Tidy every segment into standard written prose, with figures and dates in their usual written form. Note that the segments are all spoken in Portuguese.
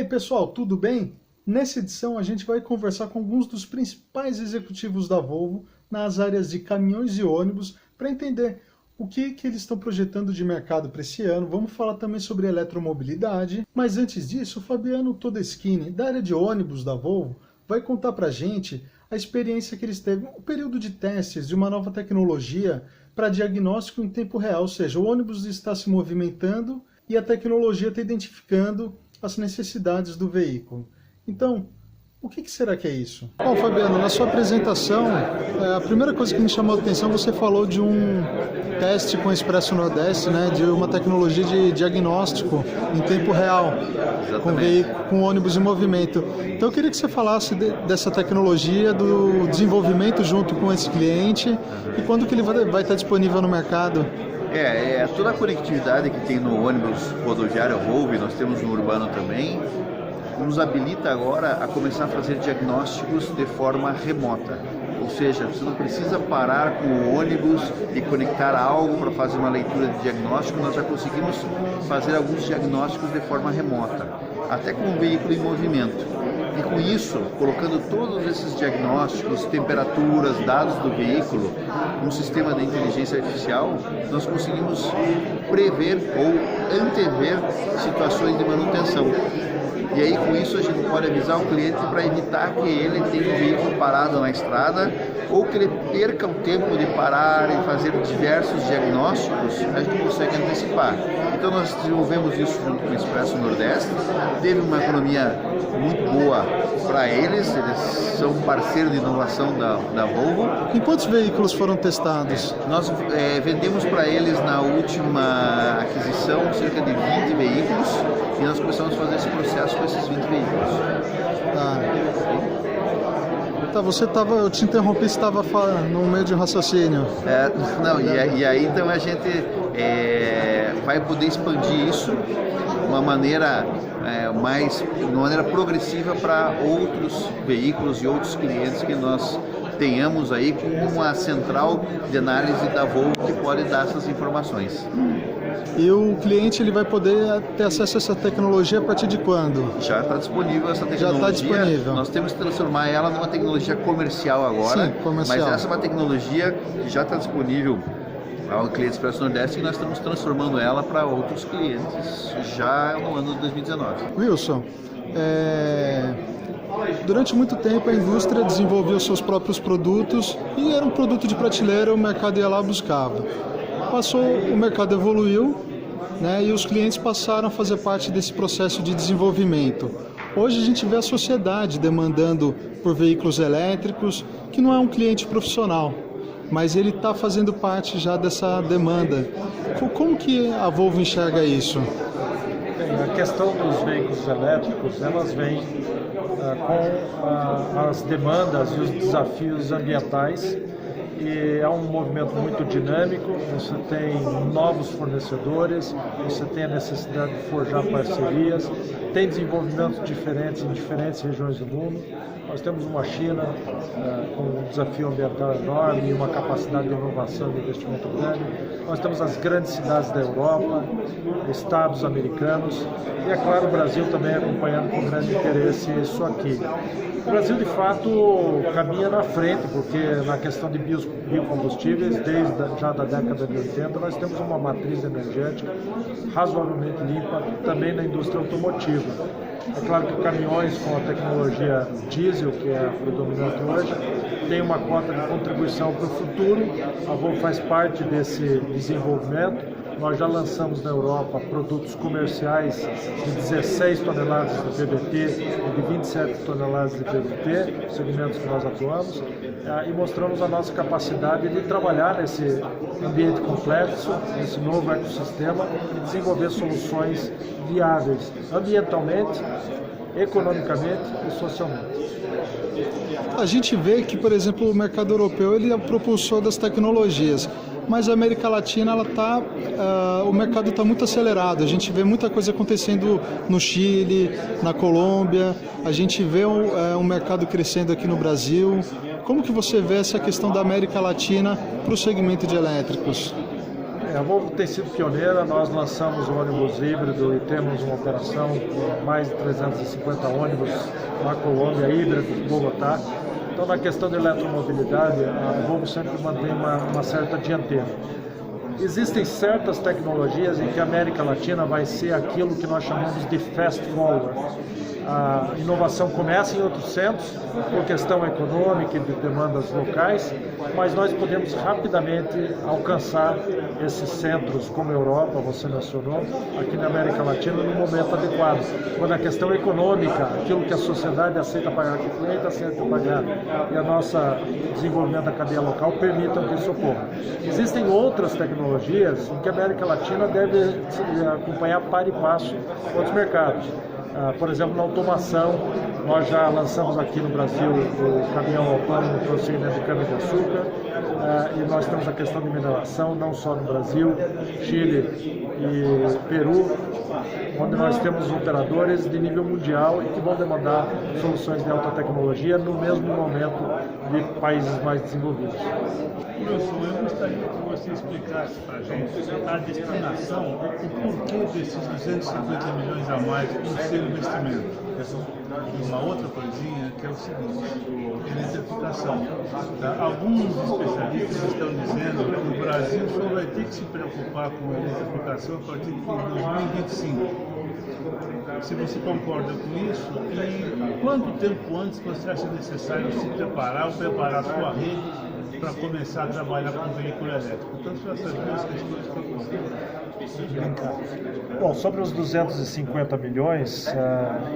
pessoal, tudo bem? Nessa edição a gente vai conversar com alguns dos principais executivos da Volvo nas áreas de caminhões e ônibus para entender o que eles estão projetando de mercado para esse ano. Vamos falar também sobre eletromobilidade, mas antes disso o Fabiano Todeschini, da área de ônibus da Volvo, vai contar para a gente a experiência que eles teve, o período de testes de uma nova tecnologia para diagnóstico em tempo real, ou seja, o ônibus está se movimentando e a tecnologia está identificando as necessidades do veículo. Então, o que será que é isso? Bom, Fabiano, na sua apresentação, a primeira coisa que me chamou a atenção, você falou de um teste com o Expresso Nordeste, né, de uma tecnologia de diagnóstico em tempo real, com ônibus em movimento. Então eu queria que você falasse dessa tecnologia, do desenvolvimento junto com esse cliente e quando que ele vai estar disponível no mercado. Toda a conectividade que tem no ônibus rodoviário Volvo, nós temos no urbano também, nos habilita agora a começar a fazer diagnósticos de forma remota. Ou seja, você não precisa parar com o ônibus e conectar algo para fazer uma leitura de diagnóstico, nós já conseguimos fazer alguns diagnósticos de forma remota, até com o veículo em movimento. E com isso, colocando todos esses diagnósticos, temperaturas, dados do veículo, num sistema de inteligência artificial, nós conseguimos prever ou antever situações de manutenção. E aí, com isso, a gente pode avisar o cliente para evitar que ele tenha o veículo parado na estrada ou que ele perca o tempo de parar e fazer diversos diagnósticos, a gente consegue antecipar. Então, nós desenvolvemos isso junto com o Expresso Nordeste, teve uma economia muito boa para eles são parceiro de inovação da Volvo. E quantos veículos foram testados? Nós vendemos para eles na última aquisição cerca de 20 veículos e nós começamos a fazer esse processo com esses 20 veículos. Eu te interrompi, você estava no meio de um raciocínio. E aí então a gente vai poder expandir isso de uma maneira progressiva para outros veículos e outros clientes que nós tenhamos aí com uma central de análise da Volvo que pode dar essas informações. E o cliente ele vai poder ter acesso a essa tecnologia a partir de quando? Já está disponível essa tecnologia. Já está disponível. Nós temos que transformar ela numa tecnologia comercial agora. Sim, comercial. Mas essa é uma tecnologia que já está disponível ao cliente Expresso Nordeste e nós estamos transformando ela para outros clientes já no ano de 2019. Wilson, durante muito tempo a indústria desenvolveu seus próprios produtos e era um produto de prateleira, o mercado ia lá e buscava. O mercado evoluiu, né, e os clientes passaram a fazer parte desse processo de desenvolvimento. Hoje a gente vê a sociedade demandando por veículos elétricos, que não é um cliente profissional, mas ele está fazendo parte já dessa demanda. Como que a Volvo enxerga isso? A questão dos veículos elétricos, elas vêm com as demandas e os desafios ambientais. E é um movimento muito dinâmico, você tem novos fornecedores, você tem a necessidade de forjar parcerias, tem desenvolvimentos diferentes em diferentes regiões do mundo. Nós temos uma China com um desafio ambiental enorme e uma capacidade de inovação e de investimento grande. Nós temos as grandes cidades da Europa, estados americanos e, é claro, o Brasil também acompanhando com grande interesse isso aqui. O Brasil, de fato, caminha na frente, porque na questão de biocombustíveis, já da década de 80, nós temos uma matriz energética razoavelmente limpa também na indústria automotiva. É claro que caminhões com a tecnologia diesel, que é a predominante hoje, tem uma cota de contribuição para o futuro. A Volvo faz parte desse desenvolvimento. Nós já lançamos na Europa produtos comerciais de 16 toneladas de PVT e de 27 toneladas de PVT, segmentos que nós atuamos, e mostramos a nossa capacidade de trabalhar nesse ambiente complexo, nesse novo ecossistema e desenvolver soluções viáveis ambientalmente, economicamente e socialmente. A gente vê que, por exemplo, o mercado europeu ele é o propulsor das tecnologias, mas a América Latina o mercado está muito acelerado. A gente vê muita coisa acontecendo no Chile, na Colômbia, a gente vê um mercado crescendo aqui no Brasil. Como que você vê essa questão da América Latina para o segmento de elétricos? A Volvo tem sido pioneira, nós lançamos o ônibus híbrido e temos uma operação com mais de 350 ônibus na Colômbia, híbrido, em Bogotá. Então, na questão de eletromobilidade, a Volvo sempre mantém uma certa dianteira. Existem certas tecnologias em que a América Latina vai ser aquilo que nós chamamos de fast forward. A inovação começa em outros centros, por questão econômica e de demandas locais, mas nós podemos rapidamente alcançar esses centros, como a Europa, você mencionou, aqui na América Latina, no momento adequado. Quando a questão econômica, aquilo que a sociedade aceita pagar, que o cliente aceita pagar, e a nossa desenvolvimento da cadeia local permitam que isso ocorra. Existem outras tecnologias em que a América Latina deve acompanhar par e passo outros mercados. Por exemplo, na automação, nós já lançamos aqui no Brasil o caminhão autônomo para o segmento de cana-de-açúcar, e nós temos a questão de mineração, não só no Brasil, Chile e Peru, onde nós temos operadores de nível mundial e que vão demandar soluções de alta tecnologia no mesmo momento de países mais desenvolvidos. Wilson, eu gostaria que você explicasse para a gente a destinação, o porquê desses 250 milhões a mais por ser investimento. E uma outra coisinha que é o seguinte, eletrificação. Alguns especialistas estão dizendo que o Brasil só vai ter que se preocupar com a eletrificação a partir de 2025. Se você concorda com isso, e quanto tempo antes você acha necessário se preparar ou preparar a sua rede para começar a trabalhar com veículo elétrico? Então, são essas duas questões que eu gostaria. Bom, sobre os 250 milhões,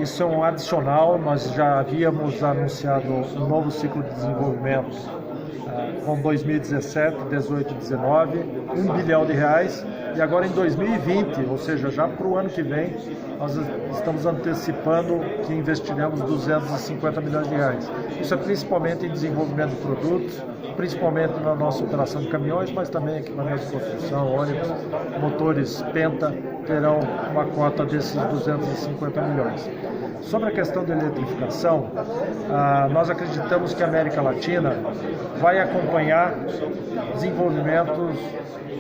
isso é um adicional. Nós já havíamos anunciado um novo ciclo de desenvolvimento com 2017, 18 e 19, R$1 bilhão, e agora em 2020, ou seja, já para o ano que vem, nós estamos antecipando que investiremos R$250 milhões. Isso é principalmente em desenvolvimento de produtos, principalmente na nossa operação de caminhões, mas também equipamentos de construção, ônibus, motores Penta terão uma cota desses 250 milhões. Sobre a questão da eletrificação, nós acreditamos que a América Latina vai acompanhar desenvolvimentos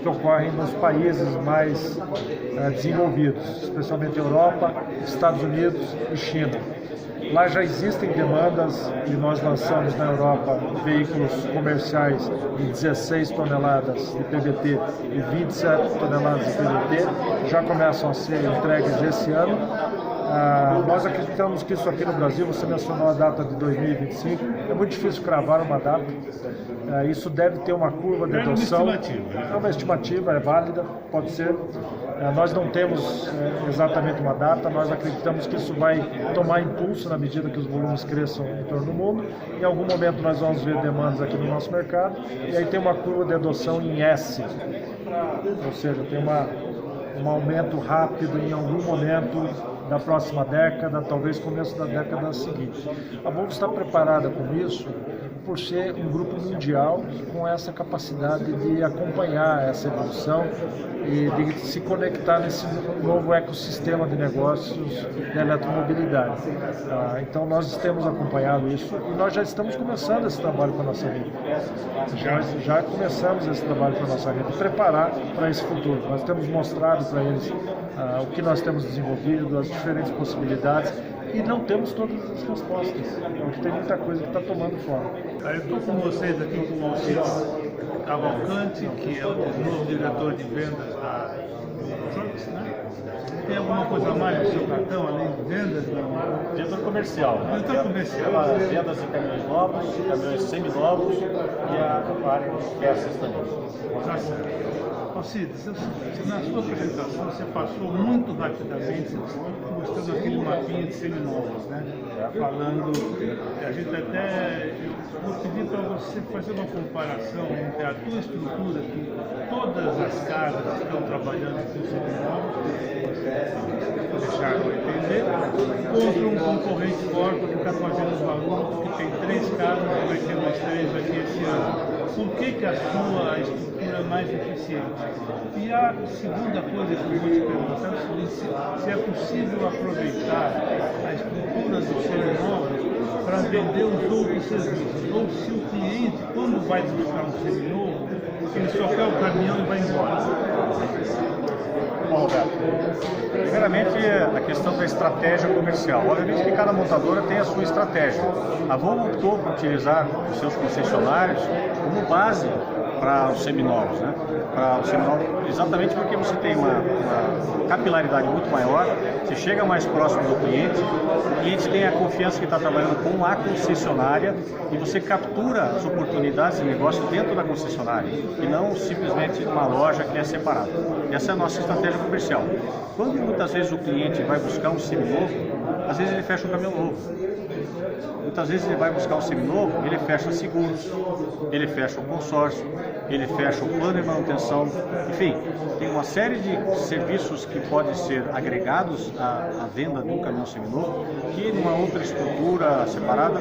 que ocorrem nos países mais desenvolvidos, especialmente Europa, Estados Unidos e China. Lá já existem demandas e nós lançamos na Europa veículos comerciais de 16 toneladas de PVT e 27 toneladas de PVT, já começam a ser entregues esse ano. Nós acreditamos que isso aqui no Brasil, você mencionou a data de 2025, é muito difícil cravar uma data, isso deve ter uma curva de adoção, é uma estimativa, é válida, pode ser. Nós não temos exatamente uma data, nós acreditamos que isso vai tomar impulso na medida que os volumes cresçam em torno do mundo. Em algum momento nós vamos ver demandas aqui no nosso mercado, e aí tem uma curva de adoção em S, ou seja, tem um aumento rápido em algum momento da próxima década, talvez começo da década seguinte. A Volvo está preparada com isso por ser um grupo mundial com essa capacidade de acompanhar essa evolução e de se conectar nesse novo ecossistema de negócios da eletromobilidade. Então nós temos acompanhado isso e nós já estamos começando esse trabalho com a nossa rede. Já começamos esse trabalho com a nossa rede, preparar para esse futuro. Nós temos mostrado para eles o que nós temos desenvolvido, as diferentes possibilidades, e não temos todas as respostas, porque tem muita coisa que está tomando forma. Eu estou com vocês aqui com o Alcides Cavalcante, que é o novo diretor de vendas da Trucks, né? Tem alguma coisa a mais no seu cartão, além de vendas? Diretor comercial. Diretor comercial. Vendas de caminhões novos, caminhões seminovos e a área de peças também. Tá certo. Alcides, na sua apresentação você passou muito rapidamente mostrando aquele mapinha de seminovos, né? Falando, a gente até, eu vou pedir para você fazer uma comparação entre a tua estrutura, que todas as casas que estão trabalhando com seminovos deixaram entender, contra um concorrente forte que está fazendo barulho, que tem 3 casas, que vai ter mais 3 aqui esse ano. Por que a sua estrutura é mais eficiente? E a segunda coisa que eu vou te perguntar é o seguinte, se é possível aproveitar a estrutura do seminovo para vender os outros serviços, ou se o cliente, quando vai buscar um seminovo, ele só quer o caminhão e vai embora. a questão da estratégia comercial. Obviamente que cada montadora tem a sua estratégia. A Volvo optou por utilizar os seus concessionários como base para os seminovos, né? Para o seminovos, exatamente porque você tem uma capilaridade muito maior, você chega mais próximo do cliente, o cliente tem a confiança que está trabalhando com a concessionária e você captura as oportunidades de negócio dentro da concessionária e não simplesmente numa loja que é separada. Essa é a nossa estratégia comercial. Quando muitas vezes o cliente vai buscar um seminovo, às vezes ele fecha um caminhão novo. Muitas vezes ele vai buscar um seminovo, ele fecha seguros, ele fecha o consórcio, ele fecha o plano de manutenção, enfim, tem uma série de serviços que podem ser agregados à venda de um caminhão seminovo, que numa outra estrutura separada,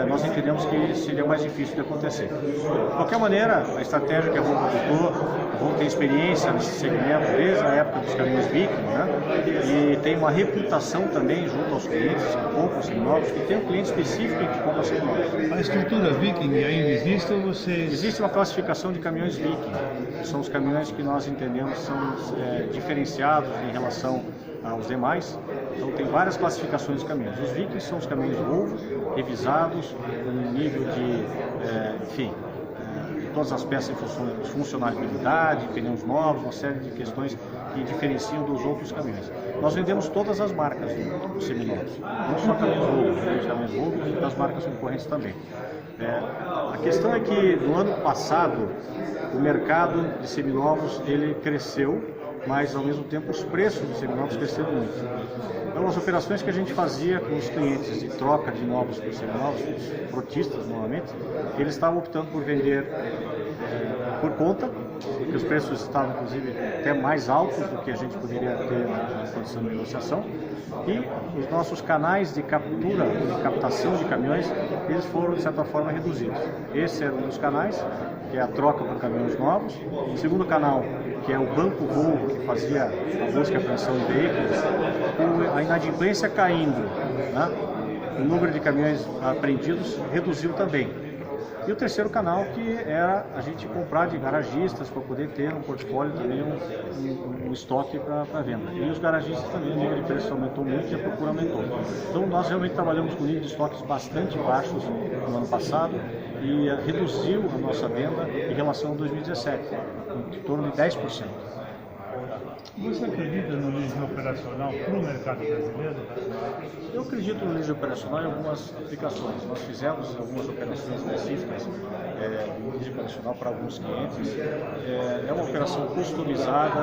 nós entendemos que seria mais difícil de acontecer. De qualquer maneira, a estratégia que a Volvo adotou, a Volvo tem experiência nesse segmento desde a época dos caminhões Viking, né? E tem uma reputação também junto aos clientes que compram seminovos, que tem um cliente específico que compra seminovos. A estrutura Viking ainda existe ou vocês... Existe uma classificação de caminhões Viking, que são os caminhões que nós entendemos são diferenciados em relação aos demais. Então tem várias classificações de caminhões. Os Vikings são os caminhões Volvo, revisados, com um nível de, todas as peças em funcionalidade, pneus novos, uma série de questões que diferenciam dos outros caminhões. Nós vendemos todas as marcas dos seminovos, não só caminhões Volvo, vendemos caminhões Volvo e das marcas concorrentes também. A questão é que no ano passado o mercado de seminovos ele cresceu, mas ao mesmo tempo os preços dos seminovos cresceram muito. Então as operações que a gente fazia com os clientes de troca de novos por seminovos, os frotistas normalmente, eles estavam optando por vender por conta, porque os preços estavam inclusive até mais altos do que a gente poderia ter na condição de negociação. E os nossos canais de captura, de captação de caminhões, eles foram de certa forma reduzidos. Esse era um dos canais, que é a troca por caminhões novos. O segundo canal, que é o Banco Volvo, que fazia a busca e apreensão de veículos, com a inadimplência caindo, né? O número de caminhões apreendidos reduziu também. E o terceiro canal, que era a gente comprar de garagistas para poder ter um portfólio também, um estoque para venda. E os garagistas também, o nível de preço aumentou muito e a procura aumentou. Então nós realmente trabalhamos com nível de estoques bastante baixos no ano passado e reduziu a nossa venda em relação a 2017, em torno de 10%. Você acredita no leasing operacional para o mercado brasileiro? Eu acredito no leasing operacional em algumas aplicações. Nós fizemos algumas operações específicas de leasing operacional para alguns clientes. É uma operação customizada,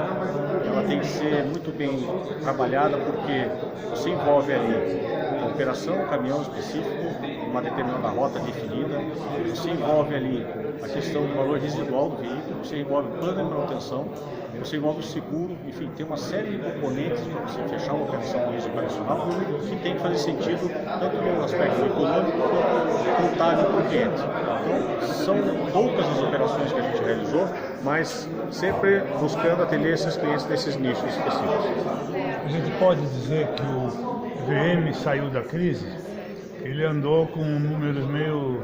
ela tem que ser muito bem trabalhada porque você envolve ali a operação, um caminhão específico, uma determinada rota definida, você envolve ali a questão do valor residual do veículo, você envolve plano de manutenção, você envolve o seguro, enfim, tem uma série de componentes para você fechar uma operação de leasing operacional que tem que fazer sentido tanto no aspecto econômico quanto contábil para o cliente. Então, são poucas as operações que a gente realizou, mas sempre buscando atender esses clientes nesses nichos específicos. A gente pode dizer que o VM saiu da crise? Ele andou com números meio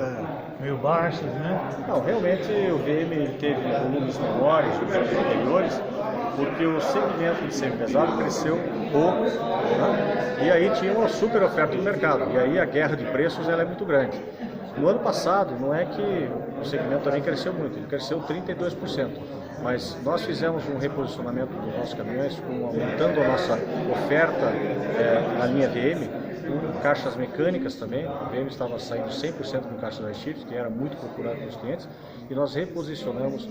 baixos, né? Não, realmente o VM teve volumes menores nos anos anteriores, porque o segmento de semi-pesado cresceu pouco, né? E aí tinha uma super oferta no mercado, e aí a guerra de preços ela é muito grande. No ano passado, não é que o segmento também cresceu muito, ele cresceu 32%, mas nós fizemos um reposicionamento dos nossos caminhões, aumentando a nossa oferta na linha VM, com caixas mecânicas também. O VM estava saindo 100% com caixa I-Shift, que era muito procurado pelos clientes, e nós reposicionamos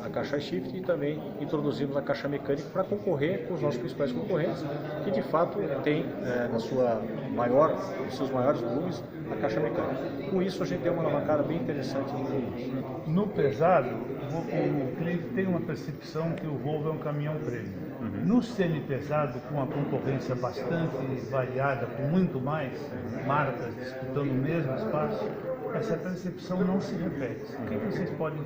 a caixa I-Shift e também introduzimos a caixa mecânica para concorrer com os nossos principais concorrentes, que de fato tem nos seus maiores volumes a caixa mecânica. Com isso a gente deu uma alavancada bem interessante no volume. No pesado, o cliente tem uma percepção que o Volvo é um caminhão premium. No semi-pesado, com a concorrência bastante variada, com muito mais marcas disputando o mesmo espaço, essa percepção não se repete. O que vocês podem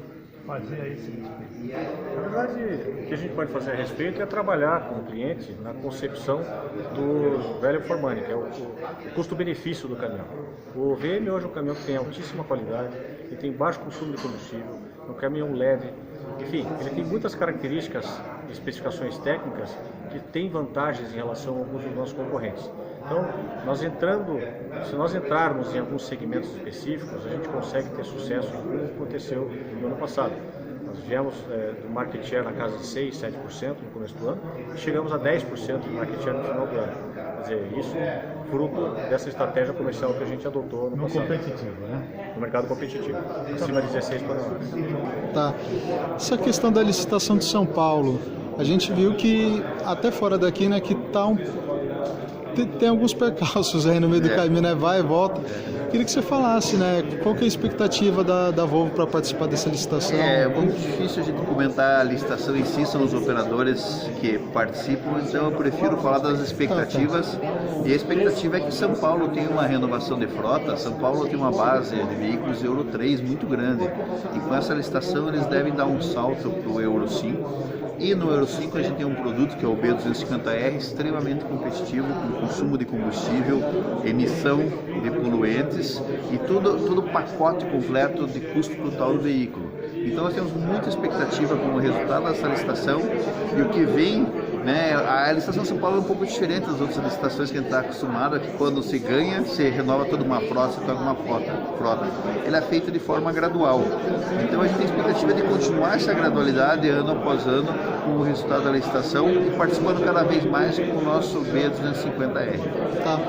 fazer a esse respeito? Na verdade, o que a gente pode fazer a respeito é trabalhar com o cliente na concepção do value for money, que é o custo-benefício do caminhão. O VM hoje é um caminhão que tem altíssima qualidade, que tem baixo consumo de combustível, um caminhão leve, Enfim, ele tem muitas características e especificações técnicas que têm vantagens em relação a alguns dos nossos concorrentes. Então, se nós entrarmos em alguns segmentos específicos, a gente consegue ter sucesso, como aconteceu no ano passado. Nós viemos do market share na casa de 6, 7% no começo do ano e chegamos a 10% de market share no final do ano. Quer dizer, isso fruto dessa estratégia comercial que a gente adotou no passado. Competitivo, né? No mercado competitivo, acima de 16 toneladas. Tá. Essa questão da licitação de São Paulo, a gente viu que até fora daqui, né, que tá tem alguns percalços aí no meio do caminho, né? Vai e volta. Queria que você falasse, né? Qual que é a expectativa da Volvo para participar dessa licitação? É muito difícil a gente comentar a licitação em si, são os operadores que participam, então eu prefiro falar das expectativas. E a expectativa é que São Paulo tenha uma renovação de frota, São Paulo tem uma base de veículos Euro 3 muito grande. E com essa licitação eles devem dar um salto para o Euro 5. E no Euro 5 a gente tem um produto que é o B250R, extremamente competitivo, com consumo de combustível, emissão de poluentes e todo o pacote completo de custo total do veículo. Então nós temos muita expectativa como resultado dessa licitação e o que vem, né, a licitação de São Paulo é um pouco diferente das outras licitações que a gente está acostumado, que quando se ganha, se renova toda uma frota, se toca uma frota. Ela é feita de forma gradual. Então a gente tem expectativa de continuar essa gradualidade ano após ano com o resultado da licitação e participando cada vez mais com o nosso B250R. Tá.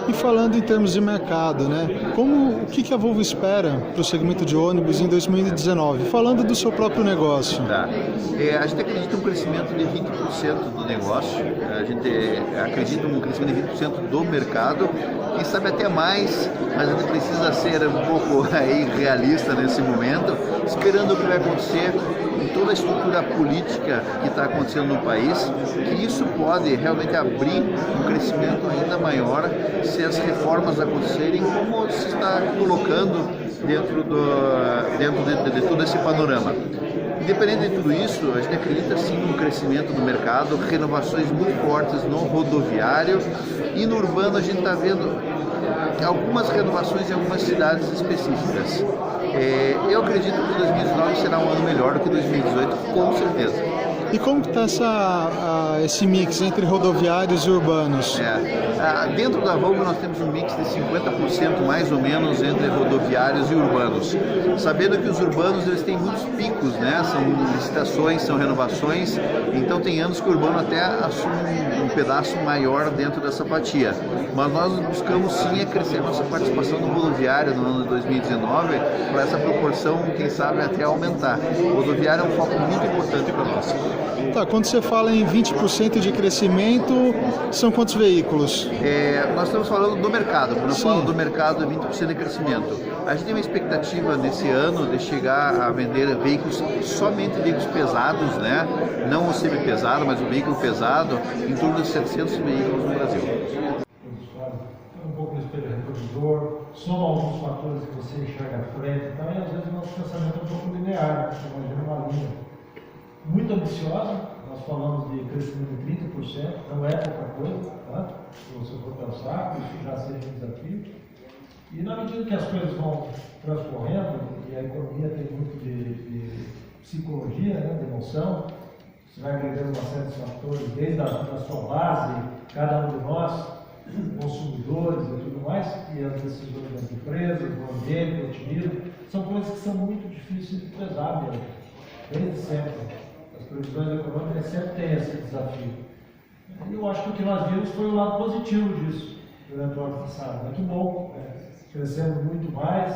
E falando em termos de mercado, né? O que a Volvo espera para o segmento de ônibus em 2019? Falando do seu próprio negócio. Tá. A gente acredita em um crescimento de 20% do negócio, a gente acredita em um crescimento de 20% do mercado, quem sabe até mais, mas a gente precisa ser um pouco aí realista nesse momento, esperando o que vai acontecer em toda a estrutura política que está acontecendo no país, que isso pode realmente abrir um crescimento ainda maior se as reformas acontecerem como se está colocando dentro de todo esse panorama. Independente de tudo isso, a gente acredita sim no crescimento do mercado, renovações muito fortes no rodoviário e no urbano a gente está vendo algumas renovações em algumas cidades específicas. Eu acredito que 2019 será um ano melhor do que 2018, com certeza. E como está esse mix entre rodoviários e urbanos? Dentro da Volvo nós temos um mix de 50% mais ou menos entre rodoviários e urbanos. Sabendo que os urbanos eles têm muitos picos, né? São licitações, são renovações, então tem anos que o urbano até assume um pedaço maior dentro dessa fatia. Mas nós buscamos sim crescer a nossa participação no rodoviário no ano de 2019 para essa proporção, quem sabe, até aumentar. O rodoviário é um foco muito importante para nós. Tá, quando você fala em 20% de crescimento, são quantos veículos? Nós estamos falando do mercado. Quando eu falo do mercado, 20% de crescimento. A gente tem uma expectativa nesse ano de chegar a vender veículos, somente veículos pesados, né? Não o semi-pesado, mas o veículo pesado, em torno de 700 veículos no Brasil. Um pouco do espelho retrovisor, soma alguns fatores que você enxerga à frente, então, e às vezes o nosso pensamento é um pouco linear, você imagina uma linha muito ambiciosa, nós falamos de crescimento de 30%, não é pouca coisa, tá? Se você for pensar, isso já seja um desafio. E na medida que as coisas vão transcorrendo, e a economia tem muito de psicologia, né, de emoção, você vai agregando uma série de fatores, desde a sua base, cada um de nós, consumidores e tudo mais, e as decisões das empresas, do ambiente, do otimismo, são coisas que são muito difíceis de pesar mesmo, desde sempre. As previsões econômicas sempre têm esse desafio. E eu acho que o que nós vimos foi o lado positivo disso durante o ano passado. Muito bom, crescemos muito mais,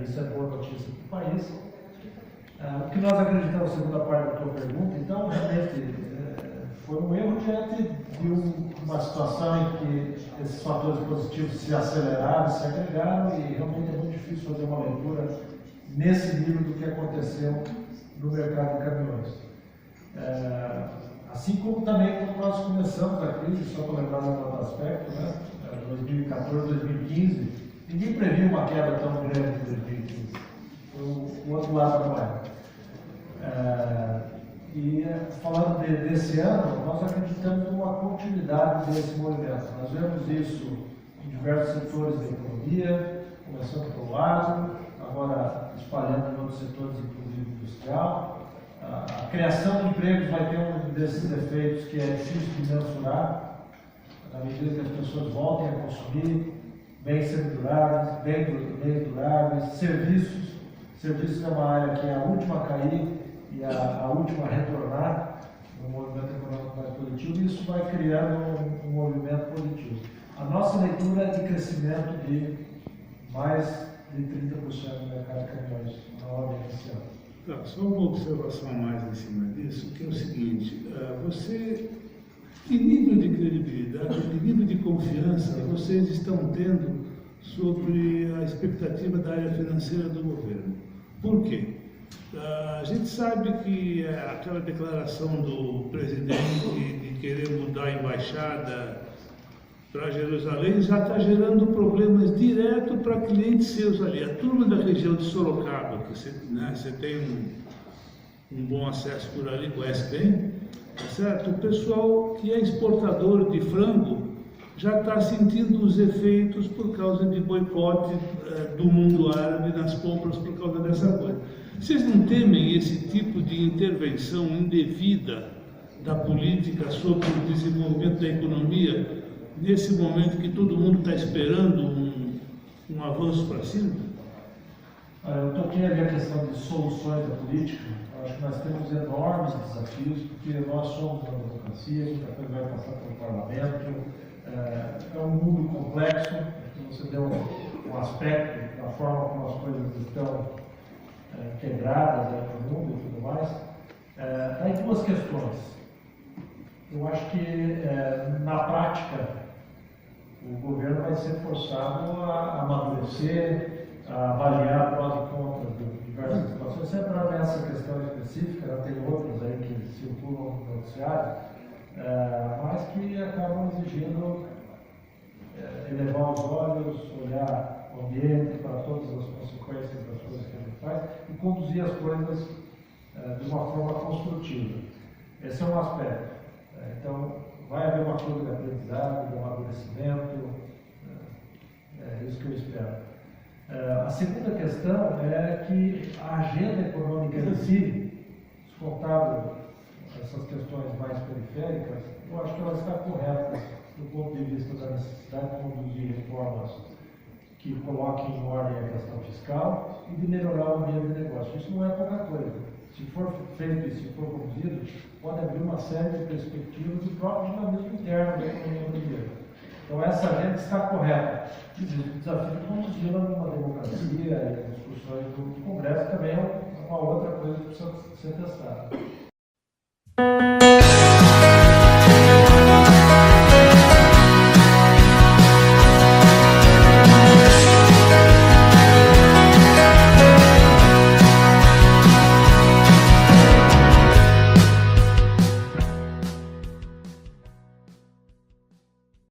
isso é boa notícia para o país. O que nós acreditamos, segunda parte da tua pergunta, então, realmente, foi um erro diante de uma situação em que esses fatores positivos se aceleraram, se agregaram, e realmente é muito difícil fazer uma leitura nesse nível do que aconteceu no mercado de caminhões. Assim como também quando nós começamos a crise, só para lembrar de um outro aspecto, né? 2014, 2015, ninguém previu uma queda tão grande em 2015. Foi o outro lado da moeda. E falando desse ano, nós acreditamos numa continuidade desse movimento. Nós vemos isso em diversos setores da economia, começando pelo agro, agora espalhando em outros setores, inclusive político industrial. A criação de empregos vai ter um desses efeitos que é difícil de mensurar, na medida que as pessoas voltem a consumir bens semiduráveis, bens duráveis, serviços. Serviços é uma área que é a última a cair e a última a retornar no movimento econômico mais positivo, e isso vai criando um movimento positivo. A nossa leitura é de crescimento de mais de 30% no mercado de caminhões na ordem inicial. Tá, só uma observação a mais em cima disso, que é o seguinte: você, que nível de credibilidade, que nível de confiança vocês estão tendo sobre a expectativa da área financeira do governo? Por quê? A gente sabe que aquela declaração do presidente de querer mudar a embaixada para Jerusalém já está gerando problemas direto para clientes seus ali. A turma da região de Sorocaba, que você tem um bom acesso por ali, conhece bem, tá certo? O pessoal que é exportador de frango já está sentindo os efeitos por causa de boicote do mundo árabe nas compras por causa dessa coisa. Vocês não temem esse tipo de intervenção indevida da política sobre o desenvolvimento da economia nesse momento que todo mundo está esperando um avanço para cima? Eu toquei ali a questão de soluções da política. Eu acho que nós temos enormes desafios, porque nós somos uma democracia, muita coisa vai passar pelo parlamento, é um mundo complexo, você deu um aspecto da forma como as coisas estão quebradas no mundo e tudo mais. Aí duas questões. Eu acho que na prática o governo vai ser forçado a amadurecer, a avaliar prós e contras de diversas situações. Sem entrar nessa questão específica, já tem outras aí que circulam no noticiário, mas que acabam exigindo elevar os olhos, olhar o ambiente para todas as consequências das coisas que a gente faz e conduzir as coisas de uma forma construtiva. Esse é um aspecto. Então, vai haver uma curva de aprendizado, de amadurecimento, é isso que eu espero. A segunda questão é que a agenda econômica em si, descontado essas questões mais periféricas, eu acho que ela está correta do ponto de vista da necessidade de conduzir reformas que coloquem em ordem a questão fiscal e de melhorar o ambiente de negócio. Isso não é pouca coisa. Se for feito e se for conduzido, pode abrir uma série de perspectivas do próprio dinamismo interno da economia brasileira. Então, essa agenda está correta. O desafio de conduzi-la numa democracia e discussões do Congresso também é uma outra coisa que precisa ser testada.